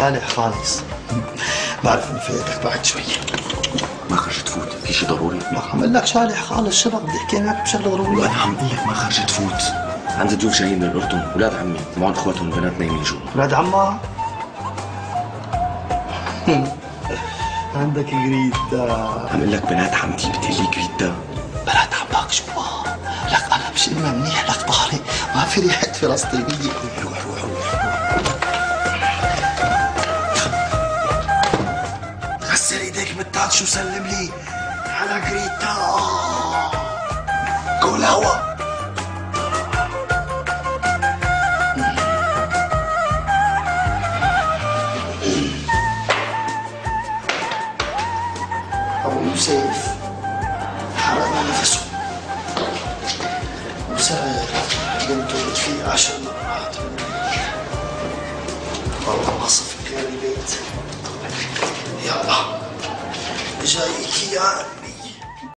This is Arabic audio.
صالح خالص. بعرف ان فايتك بعد شوي. ما خرجت تفوت، في شيء ضروري؟ ما عم اقول لك صالح خالص، شو بدي احكي معك بشغله ضروريه. انا عم اقول لك ما خرجت تفوت. عندي ضيوف جايين من الاردن، اولاد عمي معهم اخواتهم البنات نايمين جوا. اولاد عمك؟ عندك جريتا. عم اقول لك بنات عمتي، بتقول لي جريتا؟ بنات عمك جوا. لك انا مش ما منيح لك ظهري، ما في ريحه فلسطينيه. روح روح روح. غسل ايديك بالتاتش وسلم لي على جريتا. قول هوا. أبو يوسف حرقنا نفسه وسائر بنته فيه 10 مرات. والله ما صف كان البيت. يلا جايك يا